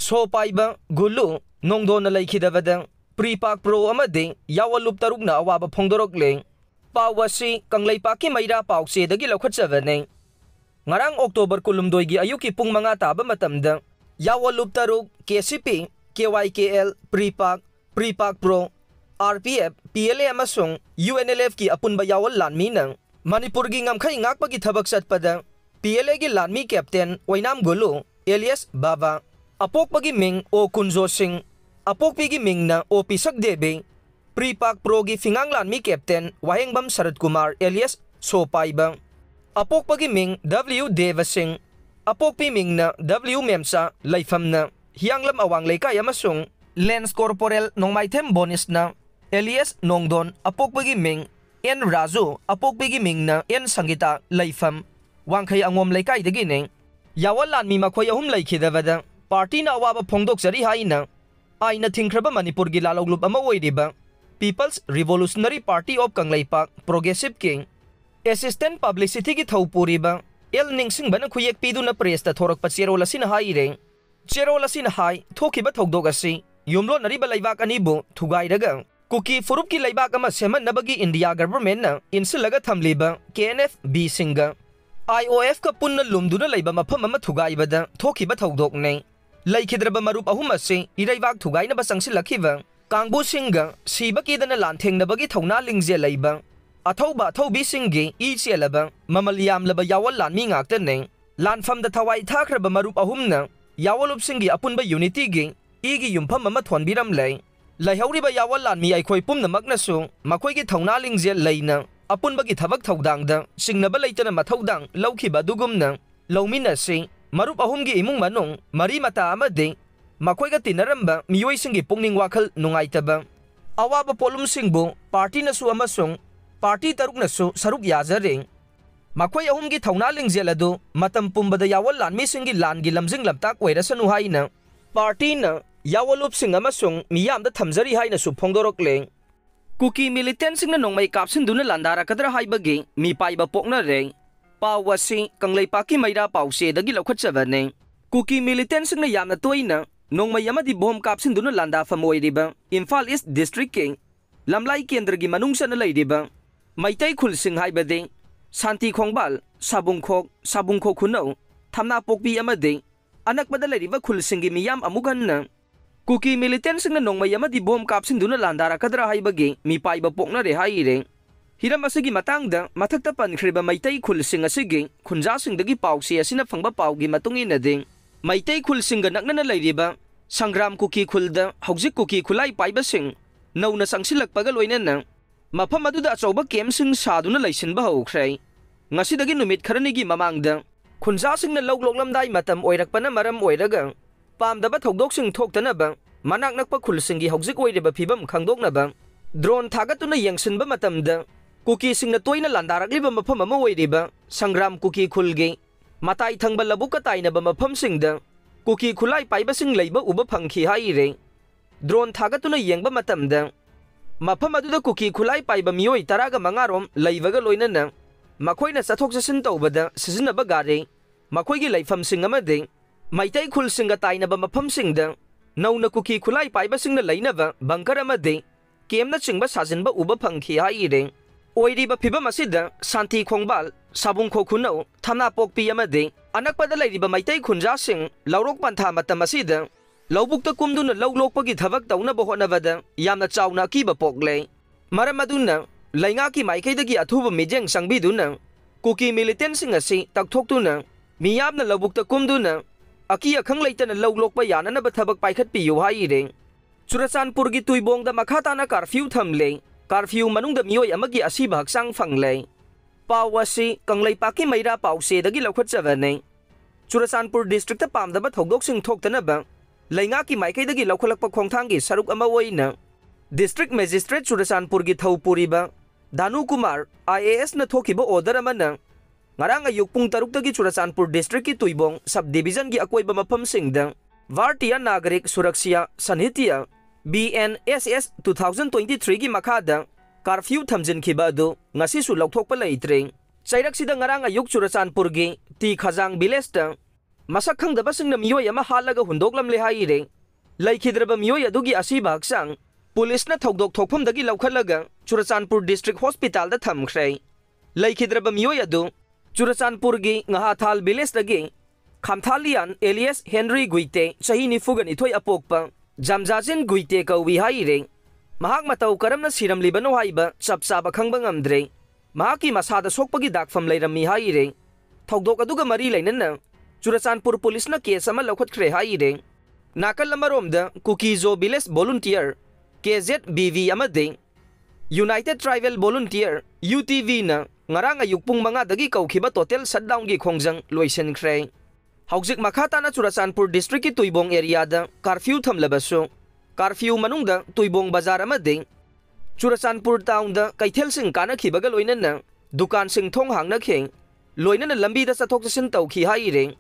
So paiba gulu nongdo na laikidabada pre-pack pro amadi yawalup taruk na awaba phongdorok leng pawasi kanglaypaki mayra pawse dagi laukhatsabane ngarang October kulumdoi gi ayuki pung mga taba matamda yawalup taruk KCP KYKL pre-pack pro RPF PLA amasung UNLF ki apunba yawal lanmi nang Manipur gi ngamkhay ngakpagi thabak satpada PLA gi lanmi captain Wainam Gulu alias Baba Apok pagi Ming o Kunzo Singh Apok pigi Ming na o Pisak Debe pre-pack pro gi fingang lanmi captain Wahengbam Sarat Kumar alias Sopay bang Apok pagi Ming W Deva Singh Apok pi Ming na W Memsa Laifam na Hianglam awang lekay amasung Lance Corporal nong maitem bonus na alias Nongdon Apok pagi Ming N Razu Apok pigi Ming na N Sangita Laifam Wangkhay angom lekay dagining Yawalan mi makoy ahum laikidabada Party na awaba phongdok sari haina aina thingkraba Manipur gi laloglup ama oiriba People's Revolutionary Party of Kanglaypak Progressive King Assistant Publicity gi thaupuriba El Ningsing bana khuyek pidu na presta thorak pa cherola sin hai reng cherola sin hai thokiba thogdok asi yumlo nariba laibak anibu thugairaga Kuki furup ki laibak ama seman nabagi India government na insilaga thamliba KNF B singa IOF ka punna lumduna laiba mafam ama thugaibada thokiba thogdok nei Laikhidraba marup ahum asi iraibak thugay na basang silakhiba Kangbu Singha siba kidana lantheng na bagi thawna lingje laiba Athauba thaubi singgi ichelaba mamaliyam laba yawal lanmi ngakta nei Lanfam da thawai thakraba marup ahum na yawalup singgi apunba unity gi igi yumpham ama thonbiram lei Laihawriba yawal lanmi aikhoi pumna maknasu makhoi gi thawna lingje leina apunba gi thabak thawdangda singnaba leitana mathaudang laukhiba dugumna lauminasi Marup ahum gi imung manung mari mata amadi makhoi ga tinaramba miyoi singgi pungning wakhal nungaitaba awaba polum singbu party nasu amasung party taruk nasu saruk yazare makhoi ahum gi thawna lingjeladu matam pumbada yawal lanmi singgi langi lamjing lamtak oirasanu haina party na yawalup sing amasung miyamda thamjari haina su phongdorok leng Kuki militant singna nongmai kapsin duna landara kadra haibagi mi paiba pokna re Pawasi kanglaypaki mayra pawse dagi laukhatsabane Kuki militant singna yamna toina nongmay amadi bom kapsin duna landa famoiriba Imphal East District King Lamlai Kendra gi manungsa na layriba Maitay khulsing haibade Santi Khongbal Sabungkhok Khunau Thamna Pokpi amade anak bada layriba khulsing gi miyam amugan na Kuki militant singna nongmay amadi bom kapsin duna landara kadra haibagi mi paiba pokna re haire Hiram asigi matangda mathakta pankhriba maitai khulsing asigi khunjasing dagi pawse asina phangba pawgi matungina ding maitai khulsing ga nakna lairiba sangram kuki khulda hojik kuki khulai paiba sing nauna sangsilak paga loinana mafam aduda achauba kemsing saduna laisinba hokrai ngasi dagi numit kharani gi mamangda khunjasing na logloklamdai matam oirakpana maram oiraga pamdaba thogdoksing thoktanaba manak nakpa khulsing gi hojik oireba phibam khangdoknaba drone thagatuna yengsinba matamda Kuki sing na toy na landarakliba mafam ama oiriba sangram kuki khulgi matai thangba labuka taina ba mafam singda kuki khulai paiba sing leiba uba phangkhi haire drone thagatuna yengba matamda mafam aduda kuki khulai paiba miyoi taraga mangarom leibaga loinana makoina sathok sasin tawbada sizinaba gare makoigi laifam sing amade maitai khul singa taina ba mafam singda nauna kuki khulai paiba singna leinaba bangkar amade kemna chingba sajinba uba phangkhi haire Oiriba phibam asida Santi Khongbal Sabungkhok Khunau Thamna Pokpi amade anakpada lairiba maitai khunja sing laurok pantha matam asida laubukta kumduna lawlokpagi thabak taunaba honabada yamna chauna kiba pokle maram aduna lainga ki maikaidagi athuba mijeng sangbiduna kuki militant sing asi takthokduna miyamna lawbukta kumduna aki akhang leitana lawlokpa yananaba thabak paikhat piyu haire Churachandpur gi tuibongda makhatana curfew thamle Curfew manungda miyoi amagi asiba haksang fanglay Pawasi kanglaypaki mayra pawse dagi laukhatsabane Churachandpur district ta pamdaba thogdoksing thoktanaba lainga ki maikaidagi laukhalakpa khongthanggi saruk ama oina District Magistrate Churachandpur gi thaupuriba Danu Kumar IAS na thokiba order amana ngarang ayuk pung 6 dagi Churachandpur district ki tuibong subdivision gi akoiba mafam singda Vartiya Nagarik Suraksha Sanhitya BNSS 2023 gi makhada curfew thamjinkiba adu ngasi su lauthokpa leitre chairak sida ngarang ayuk Churachandpur gi ti khajang village ta masak khangdabasingna miyoi ama halaga hundoklamle haire laikhidraba miyoi adugi asiba haksang police ने थौदोक थोकफम दगी लौखलगा Churachandpur district hospital दा थमख्रे लैखिद्रब मियोय अदु चुरचानपुर गी nghathal village दगी खामथालियन alias Henry गुइते सही निफुगन इथोय अपोकपा जामजाजिन गुइते कौवी हाइरे महाक मतौ करमना सिरमलिबनो हाइबा चपचाबा खंगबा ngamdre महाकी मसादा सोकपगी दागफम लैरमी हाइरे थौदोक अदुगा मरी लैनना Churachandpur police न case अमा लौखटख्रे हाइरे नाकल लमरोमदा कुकीजो village volunteer KZBV amade United Tribal Volunteer UTV na ngarang ayuk pung mga dagi kaukiba total shutdown gi khongjang loisen khre haujik makhata na Churachandpur district ki Tuibong area da curfew thamlabasu curfew manungda Tuibong bazar amade Churachandpur town da kaithel sing kana khibaga loina na dukan sing thong hangna kheng loina na lambi da sathok sin tau khi haire